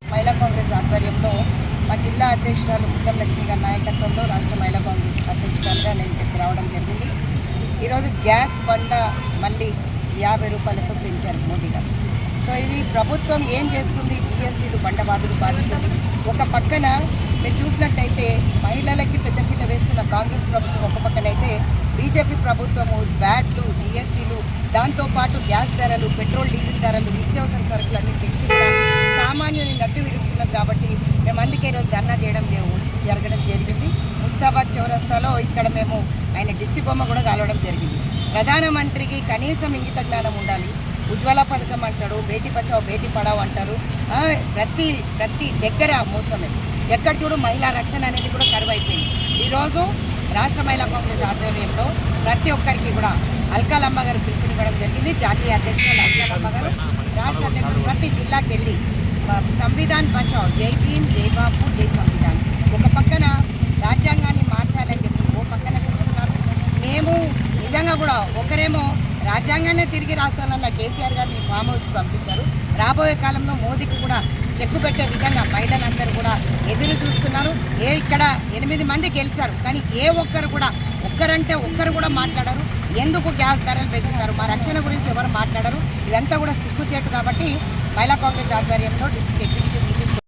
మహిళా కాంగ్రెస్ ఆధ్వర్యంలో మా జిల్లా అధ్యక్షురాలు ముద్దం లక్ష్మి గారి నాయకత్వంలో రాష్ట్ర మహిళా కాంగ్రెస్ అధ్యక్షురాలుగా నేను ఇక్కడికి రావడం జరిగింది. ఈరోజు గ్యాస్ బండ మళ్ళీ 50 రూపాయలతో పెంచారు మోడీ గారు. సో ఇది ప్రభుత్వం ఏం చేస్తుంది? జిఎస్టీలు బండబాదులు బాధితుంది. ఒక పక్కన మీరు చూసినట్టయితే మహిళలకి పెద్దపీట వేస్తున్న కాంగ్రెస్ ప్రభుత్వం ఒక పక్కనైతే బీజేపీ ప్రభుత్వము వ్యాట్లు, జిఎస్టీలు, దాంతోపాటు గ్యాస్ ధరలు, పెట్రోల్ డీజిల్ ధరలు, నిత్యావసర సరుకులు అన్నీ పెంచి సామాన్యుని నడ్డు విరుస్తున్నారు. కాబట్టి మేము అందుకే ఈరోజు ధర్నా జరగడం జరిగింది. ముస్తాబాద్ చౌరస్తాలో ఇక్కడ మేము ఆయన దిష్టి బొమ్మ కూడా కాలవడం జరిగింది. ప్రధానమంత్రికి కనీసం ఇంగిత జ్ఞానం ఉండాలి. ఉజ్వల పథకం అంటాడు, బేటీ బచావ్ బేటీ పడావ్ అంటారు. ప్రతి దగ్గర మోసమే. ఎక్కడ చూడు మహిళా రక్షణ అనేది కూడా కరువైపోయింది. ఈరోజు రాష్ట్ర మహిళా కాంగ్రెస్ ఆధ్వర్యంలో ప్రతి ఒక్కరికి కూడా అల్కాలమ్మ గారు పిలుపునివ్వడం జరిగింది. జాతీయ అధ్యక్షులు అల్కాలమ్మ గారు, రాష్ట్ర అధ్యక్షులు ప్రతి జిల్లాకి వెళ్ళి సంవిధాన్ బచావ్, జై భీమ్, జై బాపు, జై సంవిధాన్. ఒక పక్కన రాజ్యాంగాన్ని మార్చాలని చెప్పి ఓ పక్కన చూస్తున్నారు. మేము నిజంగా కూడా ఒకరేమో రాజ్యాంగాన్ని తిరిగి రాస్తానన్న కేసీఆర్ గారిని ఫామ్ హౌస్కి పంపించారు. రాబోయే కాలంలో మోదీకి కూడా చెక్కు పెట్టే విధంగా మహిళలందరూ కూడా ఎదురు చూస్తున్నారు. ఇక్కడ 8 మంది గెలిచారు, కానీ ఏ ఒక్కరు కూడా మాట్లాడరు. ఎందుకు గ్యాస్ ధరలు పెంచుతారు? మా రక్షణ గురించి ఎవరు మాట్లాడరు. ఇదంతా కూడా సిగ్గుచేటు. కాబట్టి మహిళా కాంగ్రెస్ ఆధ్వర్యంలో డిస్ట్రిక్ట్ ఎగ్జిక్యూటివ్